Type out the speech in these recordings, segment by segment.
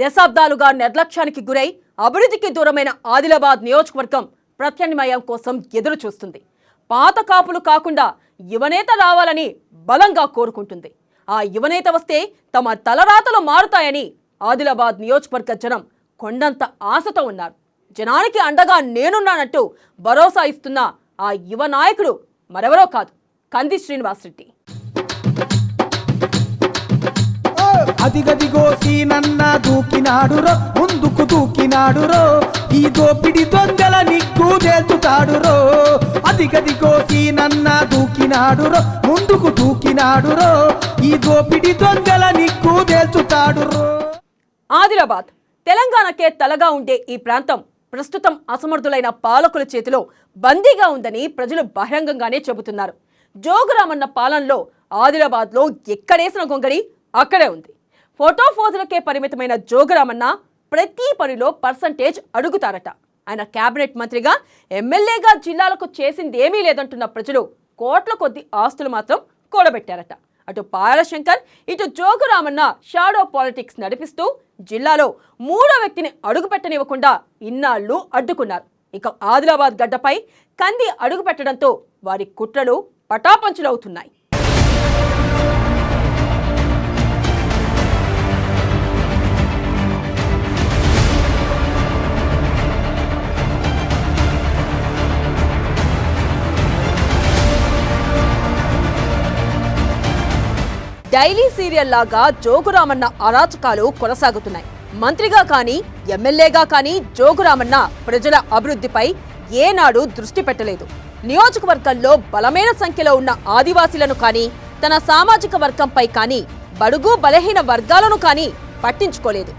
దశాబ్దాలుగా నిర్లక్ష్యానికి గురై అభివృద్ధికి దూరమైన ఆదిలాబాద్ నియోజకవర్గం ప్రత్యామ్నాయం కోసం ఎదురు చూస్తుంది. పాత కాపులు కాకుండా యువనేత రావాలని బలంగా కోరుకుంటుంది. ఆ యువనేత వస్తే తమ తలరాతలు మారుతాయని ఆదిలాబాద్ నియోజకవర్గ జనం కొండంత ఆశతో ఉన్నారు. జనానికి అండగా నేనున్నానంటూ భరోసా ఇస్తున్న ఆ యువ నాయకుడు మరెవరో కాదు, కంది శ్రీనివాస్ రెడ్డి. అదిగదిగో సీనన్న దూకినాడురో, ముందుకు దూకినాడురో, ఈ దోపిడి దొంగల నిగ్గు తేల్చుతాడురో. అదిగదిగో సీనన్న దూకినాడురో, ముందుకు దూకినాడురో, ఈ దోపిడి దొంగల నిగ్గు తేల్చుతాడురో. ఆదిలాబాద్ తెలంగాణకే తలగా ఉండే ఈ ప్రాంతం ప్రస్తుతం అసమర్థులైన పాలకుల చేతిలో బందీగా ఉందని ప్రజలు బహిరంగంగానే చెబుతున్నారు. జోగురామన్న పాలనలో ఆదిలాబాద్లో ఎక్కడేసిన గొంగడి అక్కడే ఉంది. ఫోటోలకే పరిమితమైన జోగురామన్న ప్రతి పనిలో పర్సంటేజ్ అడుగుతారట. ఆయన కేబినెట్ మంత్రిగా, ఎమ్మెల్యేగా జిల్లాలకు చేసిందేమీ లేదంటున్న ప్రజలు కోట్ల కొద్ది ఆస్తులు మాత్రం కూడబెట్టారట. అటు పాయాల శంకర్, ఇటు జోగురామన్న షాడో పాలిటిక్స్ నడిపిస్తూ జిల్లాలో మూడో వ్యక్తిని అడుగుపెట్టనివ్వకుండా ఇన్నాళ్లు అడ్డుకున్నారు. ఇక ఆదిలాబాద్ గడ్డపై కంది అడుగుపెట్టడంతో వారి కుట్రలు పటాపంచులవుతున్నాయి. డైలీ సీరియల్ లాగా జోగురామన్న అరాచకాలు కొనసాగుతున్నాయి. మంత్రిగా కానీ ఎమ్మెల్యేగా కానీ జోగురామన్న ప్రజల అభివృద్ధిపై ఏనాడు దృష్టి పెట్టలేదు. నియోజకవర్గంలో బలమైన సంఖ్యలో ఉన్న ఆదివాసీలను కానీ, తన సామాజిక వర్గంపై కానీ, బడుగు బలహీన వర్గాలను కానీ పట్టించుకోలేదు.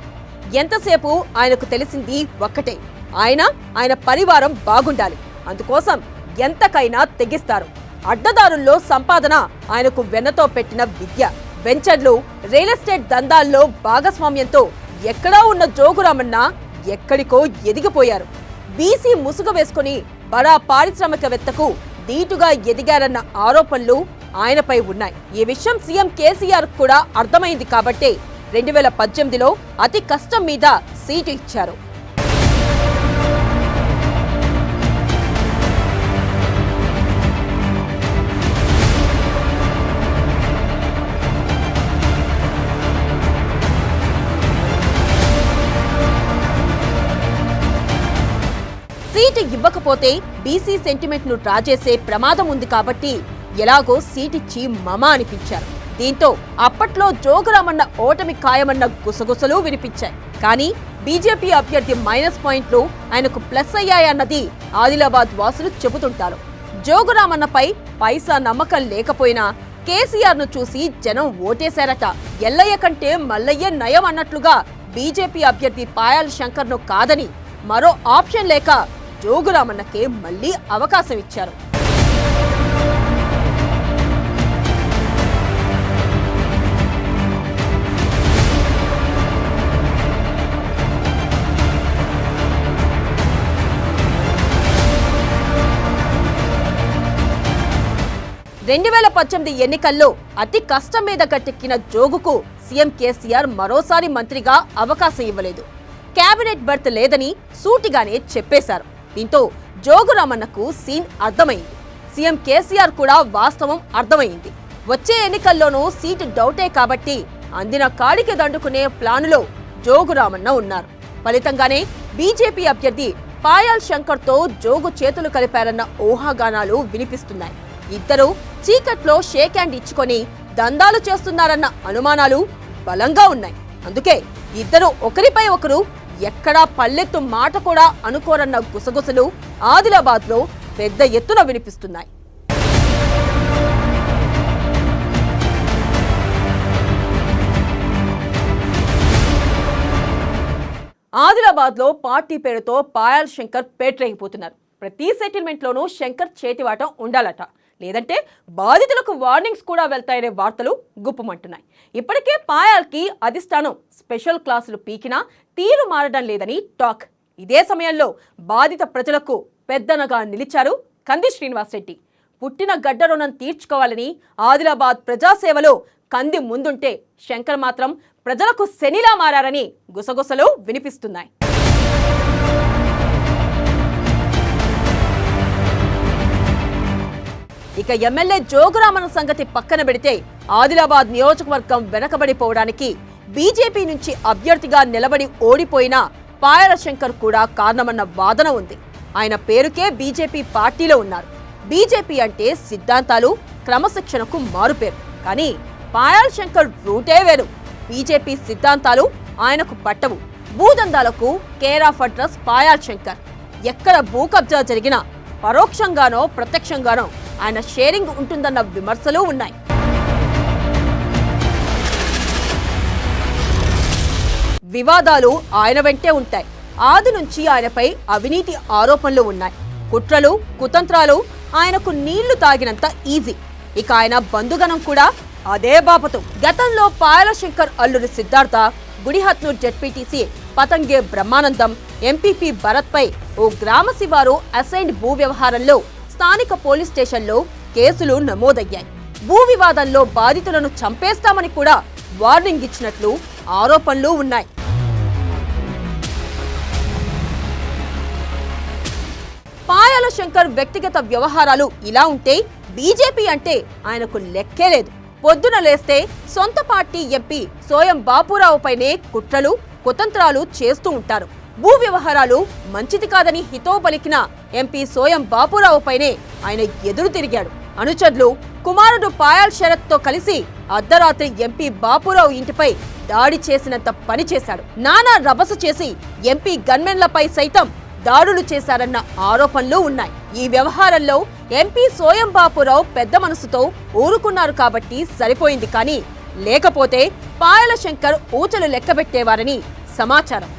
ఎంతసేపు ఆయనకు తెలిసింది ఒక్కటే, ఆయన పరివారం బాగుండాలి. అందుకోసం ఎంతకైనా తెగిస్తారు. అడ్డదారుల్లో సంపాదన ఆయనకు వెన్నతో పెట్టిన విద్య. వెంచర్లు, రియల్ ఎస్టేట్ దందాల్లో భాగస్వామ్యంతో ఎక్కడా ఉన్న జోగురామన్న ఎక్కడికో ఎదిగిపోయారు. బీసీ ముసుగు వేసుకుని బడా పారిశ్రామికవేత్తకు దీటుగా ఎదిగారన్న ఆరోపణలు ఆయనపై ఉన్నాయి. ఈ విషయం సీఎం కేసీఆర్ కూడా అర్థమైంది కాబట్టే 2018లో అతి కష్టం మీద సీటు ఇచ్చారు. సీటు ఇవ్వకపోతే బీసీ సెంటిమెంట్ ను డ్రా చేసే ప్రమాదం ఉంది కాబట్టి ఎలాగో సీటిచ్చి మమ అనిపించారు. దీంతో అప్పట్లో జోగురామన్న ఓటమి ఖాయమన్న గుసగుసలు వినిపించాయి. కానీ బీజేపీ అభ్యర్థి మైనస్ పాయింట్లు ఆయనకు ప్లస్ అయ్యాయన్నది ఆదిలాబాద్ వాసులు చెబుతుంటారు. జోగురామన్నపై పైసా నమ్మకం లేకపోయినా కేసీఆర్ ను చూసి జనం ఓటేశారట. ఎల్లయ్య కంటే మల్లయ్య నయం అన్నట్లుగా బీజేపీ అభ్యర్థి పాయాల శంకర్ ను కాదని మరో ఆప్షన్ లేక జోగురామన్నకే మళ్లీ అవకాశం ఇచ్చారు. ఎన్నికల్లో అతి కష్టం మీద గట్టెక్కిన జోగుకు సీఎం కేసీఆర్ మరోసారి మంత్రిగా అవకాశం ఇవ్వలేదు. కేబినెట్ బర్త్ లేదని సూటిగానే చెప్పేశారు. దీంతో జోగురామన్నకు సీన్ అర్థమైంది. సీఎం కేసీఆర్ కూడా వాస్తవం అర్థమైంది. వచ్చే ఎన్నికల్లోనూ సీటు డౌటే కాబట్టి అందిన కాడికి దండుకునే ప్లానులో జోగురామన్న ఉన్నారు. ఫలితంగానే బీజేపీ అభ్యర్థి పాయాల్ శంకర్ తో జోగు చేతులు కలిపారన్న ఊహాగానాలు వినిపిస్తున్నాయి. ఇద్దరు చీకట్లో షేక్ హ్యాండ్ ఇచ్చుకొని దందాలు చేస్తున్నారన్న అనుమానాలు బలంగా ఉన్నాయి. అందుకే ఇద్దరు ఒకరిపై ఒకరు ఎక్కడా పల్లెత్తు మాట కూడా అనుకోరన్న గుసగుసలు ఆదిలాబాద్ లో పెద్ద ఎత్తున వినిపిస్తున్నాయి. ఆదిలాబాద్ లో పార్టీ పేరుతో పాయాల్ శంకర్ పేట్రేగిపోతున్నారు. ప్రతి సెటిల్మెంట్ లోనూ శంకర్ చేతివాటం ఉండాలట, లేదంటే బాధితులకు వార్నింగ్స్ కూడా వెళ్తాయనే వార్తలు గుప్పమంటున్నాయి. ఇప్పటికే పాయాల్కి అధిష్టానం స్పెషల్ క్లాసులు పీకినా తీరు మారడం లేదని టాక్. ఇదే సమయంలో బాధిత ప్రజలకు పెద్దనగా నిలిచారు కంది శ్రీనివాస్ రెడ్డి. పుట్టిన గడ్డ రుణం తీర్చుకోవాలని ఆదిలాబాద్ ప్రజాసేవలో కంది ముందుంటే శంకర్ మాత్రం ప్రజలకు శనిలా మారారని గుసగుసలు వినిపిస్తున్నాయి. ఇక ఎమ్మెల్యే జోగురామన్ సంగతి పక్కన పెడితే ఆదిలాబాద్ నియోజకవర్గం వెనకబడిపోవడానికి బీజేపీ నుంచి అభ్యర్థిగా నిలబడి ఓడిపోయిన పాయల శంకర్ కూడా కారణమన్న వాదన ఉంది. ఆయన పేరుకే బీజేపీ పార్టీలో ఉన్నారు. బీజేపీ అంటే సిద్ధాంతాలు, క్రమశిక్షణకు మారుపేరు. కానీ పాయల్ శంకర్ రూటే వేరు. బీజేపీ సిద్ధాంతాలు ఆయనకు పట్టవు. భూదందాలకు care of address Payal Shankar. ఎక్కడ భూ కబ్జా జరిగినా పరోక్షంగానో ప్రత్యక్షంగానో ఆయన షేరింగ్ ఉంటుందన్న విమర్శలు ఉన్నాయి. వివాదాలు ఆయన వెంటే ఉంటాయి. ఆది నుంచి ఆయనపై అవినీతి ఆరోపణలు ఉన్నాయి. కుట్రలు, కుతంత్రాలు ఆయనకు నీళ్లు తాగినంత ఈజీ. ఇక ఆయన బంధుగణం కూడా అదే బాపతు. గతంలో పాయల శంకర్ అల్లుడి సిద్ధార్థ, గుడిహత్నూర్ జెడ్పీటీసీ పతంగే బ్రహ్మానందం, ఎంపీపీ భరత్ పై ఓ గ్రామ శివారు అసైన్డ్ భూ వ్యవహారంలో స్థానిక పోలీస్ స్టేషన్లో కేసులు నమోదయ్యాయి. భూ వివాదంలో బాధితులను చంపేస్తామని కూడా వార్నింగ్ ఇచ్చినట్లు ఆరోపణలు ఉన్నాయి. పాయల శంకర్ వ్యక్తిగత వ్యవహారాలు ఇలా ఉంటే బీజేపీ అంటే ఆయనకు లెక్కే లేదు. పొద్దున లేస్తే సొంత పార్టీ ఎంపీ సోయం బాపురావుపైనే కుట్రలు, కుతంత్రాలు చేస్తూ ఉంటారు. భూ వ్యవహారాలు మంచిది కాదని హితవు పలికిన ఎంపీ సోయం బాపురావుపైనే ఆయన ఎదురు తిరిగాడు. అనుచరులు, కుమారుడు పాయల్ శరత్తో కలిసి అర్ధరాత్రి ఎంపీ బాపురావు ఇంటిపై దాడి చేసినంత పని చేశాడు. నానా రభస చేసి ఎంపీ గన్మెన్లపై సైతం దాడులు చేశారన్న ఆరోపణలు ఉన్నాయి. ఈ వ్యవహారంలో ఎంపీ సోయం బాపురావు పెద్ద మనసుతో ఊరుకున్నారు కాబట్టి సరిపోయింది. కానీ లేకపోతే పాయల శంకర్ ఊచలు లెక్కబెట్టేవారని సమాచారం.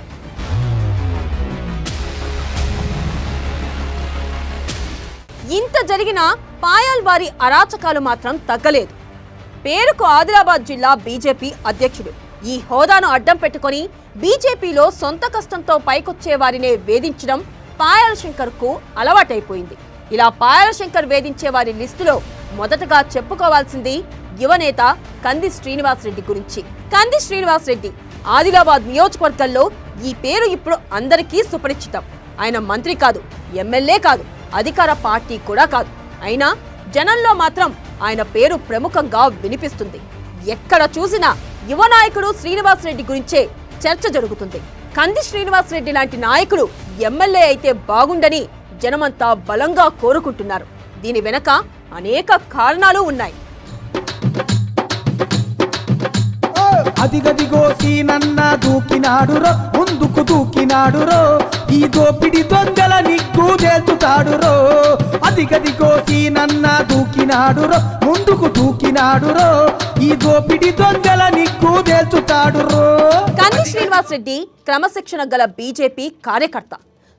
ఇంత జరిగినా పాయల్ వారి అరాచకాలు మాత్రం తగ్గలేదు. పేరుకు ఆదిలాబాద్ జిల్లా బీజేపీ అధ్యక్షుడు. ఈ హోదాను అడ్డం పెట్టుకుని బీజేపీలో సొంత కష్టంతో పైకొచ్చే వారినే వేధించడం పాయల్ శంకర్ కు అలవాటైపోయింది. ఇలా పాయల్ శంకర్ వేధించే వారి లిస్టులో మొదటగా చెప్పుకోవాల్సింది యువనేత కంది శ్రీనివాస్ రెడ్డి గురించి. కంది శ్రీనివాస్ రెడ్డి ఆదిలాబాద్ నియోజకవర్గంలో ఈ పేరు ఇప్పుడు అందరికీ సుపరిచితం. ఆయన మంత్రి కాదు, ఎమ్మెల్యే కాదు, అధికార పార్టీ కూడా కాదు. అయినా జనంలో మాత్రం ఆయన పేరు ప్రముఖంగా వినిపిస్తుంది. ఎక్కడ చూసినా యువ నాయకుడు శ్రీనివాస్ రెడ్డి గురించే చర్చ జరుగుతుంది. కంది శ్రీనివాస్ రెడ్డి లాంటి నాయకుడు ఎమ్మెల్యే అయితే బాగుండని జనమంతా బలంగా కోరుకుంటున్నారు. దీని వెనక అనేక కారణాలు ఉన్నాయి. అదిగదిగో సీనన్న దూకినాడురో, ముందుకు దూకినాడురో, ఈ దోపిడి దొంగల నిగ్గు దేల్చుతాడురో. అదిగదిగో సీనన్న దూకినాడురో, ముందుకు దూకినాడురో, ఈ దోపిడి దొంగల నిగ్గు దేల్చుతాడురో. కంది శ్రీనివాస్ రెడ్డి క్రమశిక్షణ గల బీజేపీ కార్యకర్త.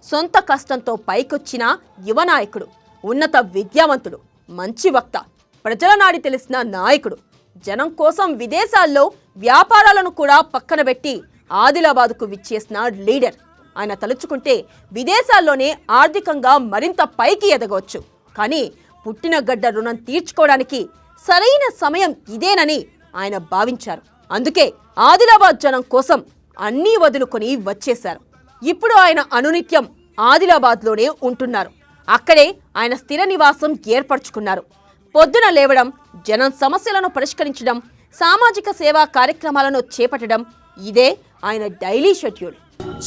సొంత కష్టంతో పైకొచ్చిన యువ నాయకుడు, ఉన్నత విద్యావంతుడు, మంచి వక్త, ప్రజల నాడి తెలిసిన నాయకుడు. జనం కోసం విదేశాల్లో వ్యాపారాలను కూడా పక్కన పెట్టి ఆదిలాబాద్కు విచ్చేసిన లీడర్. ఆయన తలుచుకుంటే విదేశాల్లోనే ఆర్థికంగా మరింత పైకి ఎదగవచ్చు. కానీ పుట్టిన గడ్డ రుణం తీర్చుకోవడానికి సరైన సమయం ఇదేనని ఆయన భావించారు. అందుకే ఆదిలాబాద్ జనం కోసం అన్నీ వదులుకొని వచ్చేశారు. ఇప్పుడు ఆయన అనునిత్యం ఆదిలాబాద్లోనే ఉంటున్నారు. అక్కడే ఆయన స్థిర నివాసం ఏర్పరచుకున్నారు. పొద్దున లేవడం, జనం సమస్యలను పరిష్కరించడం, సామాజిక సేవా కార్యక్రమాలను చేపట్టడం, ఇదే ఆయన డైలీ షెడ్యూల్.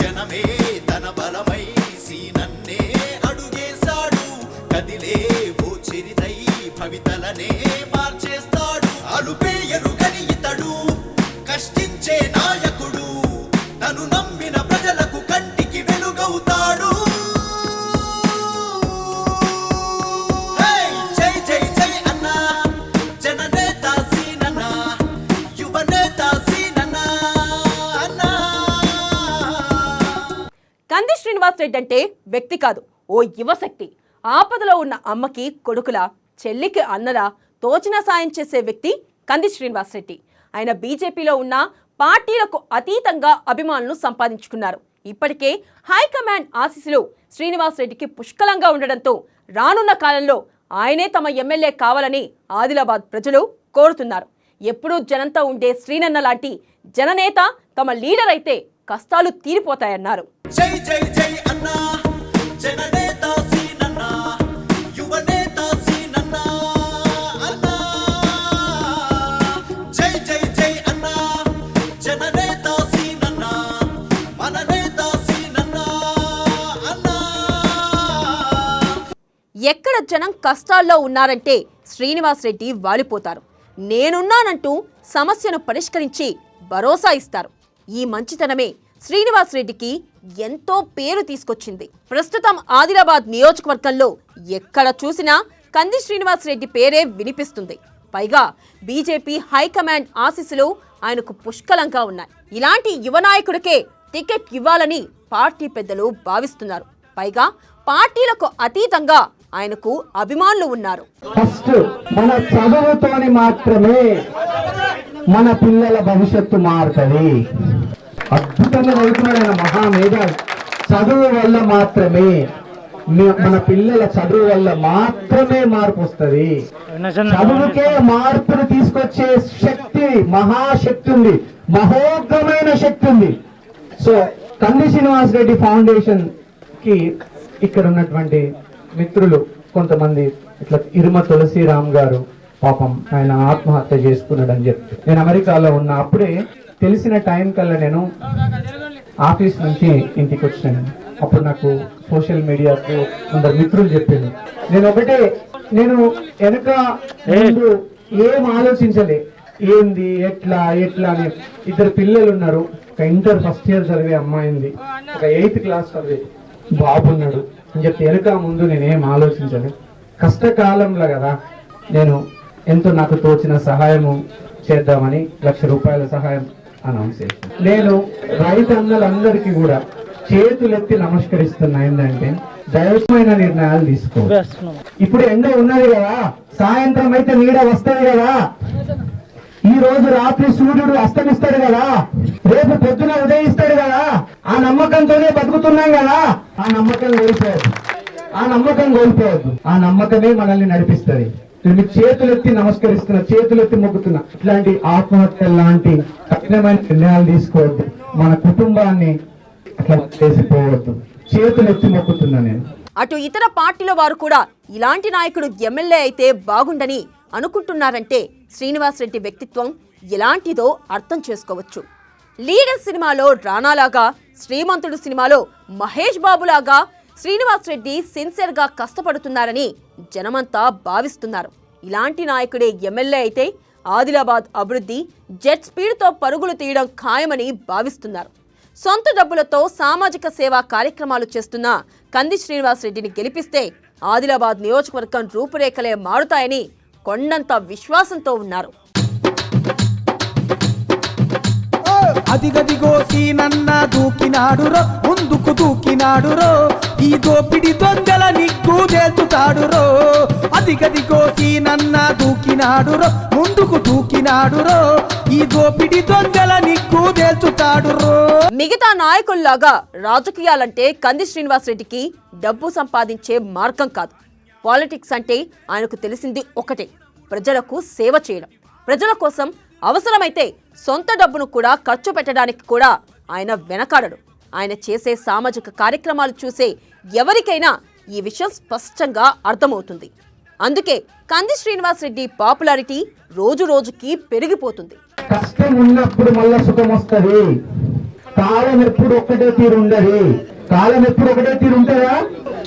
జనమే తన బలమై సీనన్నే అడుగేశాడు, కదిలే ఓ చిరితై భవితలనే మార్చేస్తాడు. అలుపే ఎరుగని ఇతడు కష్టించే నాయకుడు, తను నమ్మిన ప్రజలకు కంటికి వెలుగవుతాడు. జై జై జై అన్నా జననేత సీనన్న, యువనేత సీనన్న అన్నా. కంది శ్రీనివాస్ రెడ్డి అంటే వ్యక్తి కాదు, ఓ యువశక్తి. ఆపదలో ఉన్న అమ్మకి కొడుకులా, చెల్లికి అన్నలా తోచిన సాయం చేసే వ్యక్తి కంది శ్రీనివాస్ రెడ్డి. ఆయన బీజేపీలో ఉన్న పార్టీలకు అతీతంగా అభిమానులు సంపాదించుకున్నారు. ఇప్పటికే హైకమాండ్ ఆశీస్సులు శ్రీనివాస్ రెడ్డికి పుష్కలంగా ఉండడంతో రానున్న కాలంలో ఆయనే తమ ఎమ్మెల్యే కావాలని ఆదిలాబాద్ ప్రజలు కోరుతున్నారు. ఎప్పుడూ జనంతో ఉండే శ్రీనన్న లాంటి జననేత తమ లీడర్ అయితే కష్టాలు తీరిపోతాయన్నారు. జై జై జై అన్నా జననేత సీనన్న యువనేత సీనన్న అన్నా జై జై జై అన్నా జననేత సీనన్న మన నేత సీనన్న అన్నా. ఎక్కడ జనం కష్టాల్లో ఉన్నారంటే శ్రీనివాస్ రెడ్డి వాలిపోతారు. నేనున్నానంటూ సమస్యను పరిష్కరించి భరోసా ఇస్తారు. ఈ మంచితనమే శ్రీనివాస్ రెడ్డికి ఎంతో పేరు తీసుకొచ్చింది. ప్రస్తుతం ఆదిలాబాద్ నియోజకవర్గంలో ఎక్కడ చూసినా కంది శ్రీనివాస్ రెడ్డి పేరే వినిపిస్తుంది. పైగా బీజేపీ హైకమాండ్ ఆశీస్సులు ఆయనకు పుష్కలంగా ఉన్నాయి. ఇలాంటి యువ నాయకుడికే టికెట్ ఇవ్వాలని పార్టీ పెద్దలు భావిస్తున్నారు. పైగా పార్టీలకు అతీతంగా ఆయనకు అభిమానులు ఉన్నారు. ఫస్ట్ మన చదువుతోని మాత్రమే మన పిల్లల భవిష్యత్తు మారుతుంది. అద్భుతంగా చదువుతున్నాడు ఆయన, మహామేధావి. చదువు వల్ల మాత్రమే మన పిల్లల చదువు వల్ల మాత్రమే మార్పు వస్తుంది. చదువుకే మార్పును తీసుకొచ్చే శక్తి, మహాశక్తి ఉంది, మహోగ్రమైన శక్తి ఉంది. సో కంది శ్రీనివాస్ రెడ్డి ఫౌండేషన్ కి ఇక్కడ ఉన్నటువంటి మిత్రులు కొంతమంది ఇట్లా ఇరుమ తులసిరామ్ గారు పాపం ఆయన ఆత్మహత్య చేసుకున్నాడని చెప్పి నేను అమెరికాలో ఉన్న అప్పుడే తెలిసిన టైం కల్లా నేను ఆఫీస్ నుంచి ఇంటికి వచ్చాను. అప్పుడు నాకు సోషల్ మీడియాకు కొందరు మిత్రులు చెప్పాను. నేను వెనక ముందు ఏం ఆలోచించలే, ఏంది ఎట్లా అని. ఇద్దరు పిల్లలు ఉన్నారు. ఒక ఇంటర్ ఫస్ట్ ఇయర్ చదివే అమ్మాయింది, ఒక 8th క్లాస్ చదివే బాబు ఉన్నాడు అని చెప్పి వెనక ముందు నేనేం ఆలోచించలేదు. కష్టకాలంలో కదా నేను ఎంతో నాకు తోచిన సహాయము చేద్దామని 1,00,000 రూపాయల సహాయం అనౌన్స్ చేశాను. నేను రైతన్నలందరికీ కూడా చేతులెత్తి నమస్కరిస్తున్నా. ఏంటంటే దైవమైన నిర్ణయాలు తీసుకో. ఇప్పుడు ఎండ ఉన్నది కదా, సాయంత్రం అయితే నీడ వస్తుంది కదా, ఈ రోజు రాత్రి సూర్యుడు అస్తమిస్తాడు కదా, రేపు పొద్దున ఉదయిస్తాడు కదా, ఆ నమ్మకంతోనే బతుకుతున్నాం కదా. ఆ నమ్మకం కోల్పోవద్దు. ఆ నమ్మకమే మనల్ని నడిపిస్తుంది. నేను చేతులెత్తి నమస్కరిస్తున్నా, చేతులెత్తి మొక్కుతున్నా. ఇట్లాంటి ఆత్మహత్య లాంటి కఠినమైన నిర్ణయాలు తీసుకోవద్దు. మన కుటుంబాన్ని అట్లా చేసిపోవద్దు. చేతులెత్తి మొక్కుతున్నా నేను. అటు ఇతర పార్టీల వారు కూడా ఇలాంటి నాయకుడు ఎమ్మెల్యే అయితే బాగుండని అనుకుంటున్నారంటే శ్రీనివాస్ రెడ్డి వ్యక్తిత్వం ఎలాంటిదో అర్థం చేసుకోవచ్చు. లీడర్ సినిమాలో రానాలాగా, శ్రీమంతుడు సినిమాలో మహేష్ బాబులాగా శ్రీనివాస్ రెడ్డి సిన్సియర్గా కష్టపడుతున్నారని జనమంతా భావిస్తున్నారు. ఇలాంటి నాయకుడే ఎమ్మెల్యే అయితే ఆదిలాబాద్ అభివృద్ధి జెట్ స్పీడ్తో పరుగులు తీయడం ఖాయమని భావిస్తున్నారు. సొంత డబ్బులతో సామాజిక సేవా కార్యక్రమాలు చేస్తున్న కంది శ్రీనివాస్ రెడ్డిని గెలిపిస్తే ఆదిలాబాద్ నియోజకవర్గం రూపురేఖలే మారుతాయని కొండంత విశ్వాసంతో ఉన్నారు. అదిగదిగో సీనన్న దూకినాడురో, ముందుకు దూకినాడురో, ఈ దోపిడి దొంగల నిగ్గు తేల్చుతాడురో. అదిగదిగో సీనన్న దూకినాడురో, ముందుకు దూకినాడురో, ఈ దోపిడి దొంగల నిగ్గు తేల్చుతాడురో. మిగతా నాయకుల్లాగా రాజకీయాలంటే కంది శ్రీనివాస్ రెడ్డికి డబ్బు సంపాదించే మార్గం కాదు. పాలిటిక్స్ అంటే ఆయనకు తెలిసింది ఒకటే, ప్రజలకు సేవ చేయడం. ప్రజల కోసం అవసరమైతే సొంత డబ్బును కూడా ఖర్చు పెట్టడానికి కూడా ఆయన వెనకాడడు. ఆయన చేసే సామాజిక కార్యక్రమాలు చూసే ఎవరికైనా ఈ విషయం స్పష్టంగా అర్థమవుతుంది. అందుకే కంది శ్రీనివాస్ రెడ్డి పాపులారిటీ రోజు రోజుకి పెరిగిపోతుంది. కష్టం ఉన్నప్పుడు మళ్ళా సుఖం వస్తుంది. కాలం ఎప్పుడు ఒక్కటే తీరు ఉండదు. కాలం ఎప్పుడు ఒకటే తీరు ఉంటుందా?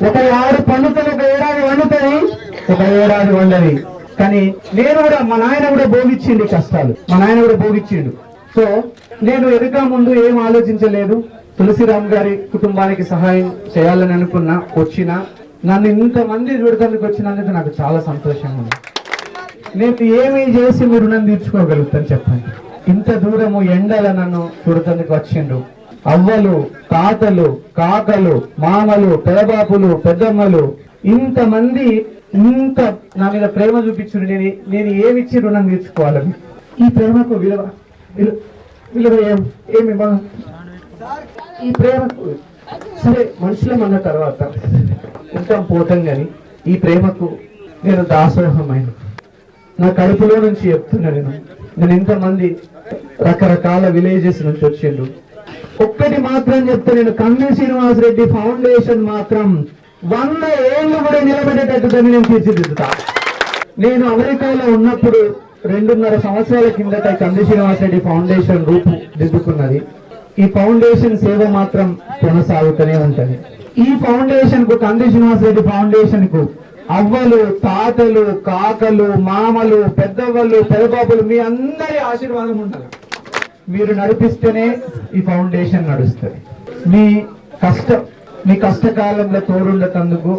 ఒక 6 పండుతుంది, ఒక ఏడాది వండుతుంది, ఒక ఏడాది వండది. కానీ నేను కూడా, మా నాయన కూడా భోగించిండు కష్టాలు, మా నాయన కూడా భోగించిండు. సో నేను వెనుక ముందు ఏం ఆలోచించలేదు. తులసిరామ్ గారి కుటుంబానికి సహాయం చేయాలని అనుకున్నా, వచ్చినా. నన్ను ఇంతమంది చూడటానికి వచ్చినందుకు నాకు చాలా సంతోషంగా ఉంది. నేను ఏమి చేసి మీరు రుణం తీర్చుకోగలుగుతాను చెప్పండి? ఇంత దూరము ఎండల నన్ను చూడటానికి వచ్చిండు. అవ్వలు, తాతలు, కాకలు, మామలు, పెదబాపులు, పెద్దమ్మలు, ఇంతమంది ఇంత నా మీద ప్రేమ చూపించుడు. నేను ఏమిచ్చి రుణం తీర్చుకోవాలని? ఈ ప్రేమకు విలువ ఏమి? ఈ ప్రేమకు సరే మనుషులం అన్న తర్వాత ఉంటాం పోతాం, కానీ ఈ ప్రేమకు నేను దాసోహమైన, నా కడుపులో నుంచి చెప్తున్నా, నేను నేను ఇంతమంది రకరకాల విలేజెస్ నుంచి వచ్చిండు. ఒక్కటి మాత్రం చెప్తే, నేను కంది శ్రీనివాస్ రెడ్డి ఫౌండేషన్ మాత్రం 100 ఏళ్ళు కూడా నిలబెట్టేటట్టుదని నేను తీర్చిదిద్దుతా. నేను అమెరికాలో ఉన్నప్పుడు 2.5 సంవత్సరాల కిందట కంది శ్రీనివాస్ రెడ్డి ఫౌండేషన్ రూపుదిద్దుకున్నది. ఈ ఫౌండేషన్ సేవ మాత్రం కొనసాగుతూనే ఉంటది. ఈ ఫౌండేషన్ కు, కంది శ్రీనివాస్ రెడ్డి ఫౌండేషన్ కు అవ్వలు, తాతలు, కాకలు, మామలు, పెద్దవ్వలు, పెదబాబులు మీ అందరి ఆశీర్వాదం ఉండాలి. మీరు నడిపిస్తేనే ఈ ఫౌండేషన్ నడుస్తుంది. మీ కష్టకాలంలో తోడుండేందుకు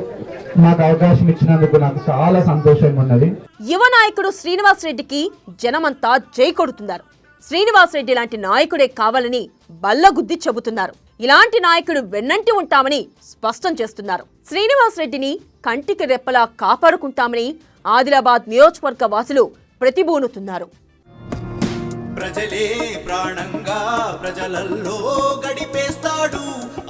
మాకు అవకాశం ఇచ్చినందుకు నాకు చాలా సంతోషంగా ఉన్నది. యువ నాయకుడు శ్రీనివాస్ రెడ్డికి జనమంతా జై కొడుతున్నారు. శ్రీనివాస్ రెడ్డి లాంటి నాయకుడే కావాలని బల్లగుద్ది చెబుతున్నారు. ఇలాంటి నాయకుడు వెన్నంటి ఉంటామని స్పష్టం చేస్తున్నారు. శ్రీనివాస్ రెడ్డిని కంటికి రెప్పలా కాపాడుకుంటామని ఆదిలాబాద్ నియోజకవర్గ వాసులు ప్రతిబూనుతున్నారు. ప్రజలే ప్రాణంగా ప్రజలల్లో గడిపేస్తాడు,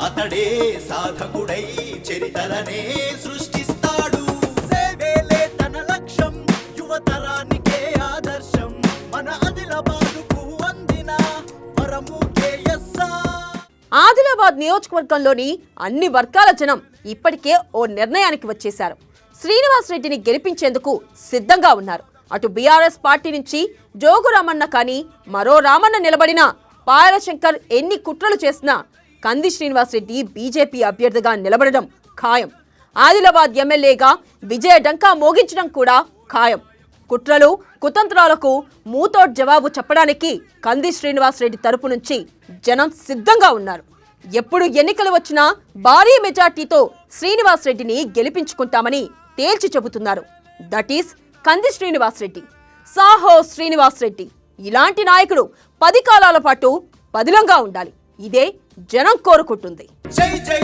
అతడే సాధకుడై చరితలనే సృష్టిస్తాడు. సేవేలే తన లక్ష్యం, యువతరానికే ఆదర్శం, మన ఆదిలాబాదుకు అందిన వరము కేయస్సార్. ఆదిలాబాద్ నియోజకవర్గంలోని అన్ని వర్గాల జనం ఇప్పటికే ఓ నిర్ణయానికి వచ్చేశారు. శ్రీనివాస్ రెడ్డిని గెలిపించేందుకు సిద్ధంగా ఉన్నారు. అటు బీఆర్ఎస్ పార్టీ నుంచి జోగు రామన్న కానీ, మరో రామన్న నిలబడినా, పాయల శంకర్ ఎన్ని కుట్రలు చేసినా కంది శ్రీనివాస్ రెడ్డి బీజేపీ అభ్యర్థిగా నిలబడడం ఖాయం. ఆదిలాబాద్ ఎమ్మెల్యేగా విజయ డంకా మోగించడం కూడా ఖాయం. కుట్రలు, కుతంత్రాలకు మూతోడ్ జవాబు చెప్పడానికి కంది శ్రీనివాస్ రెడ్డి తరపు నుంచి జనం సిద్ధంగా ఉన్నారు. ఎప్పుడు ఎన్నికలు వచ్చినా భారీ మెజార్టీతో శ్రీనివాస్ రెడ్డిని గెలిపించుకుంటామని తేల్చి చెబుతున్నారు. దట్ ఈస్ కంది శ్రీనివాస్ రెడ్డి. సాహో శ్రీనివాస్ రెడ్డి. ఇలాంటి నాయకుడు 10 కాలాల పాటు పదిలంగా ఉండాలి. ఇదే జనం కోరుకుంటుంది. జై జై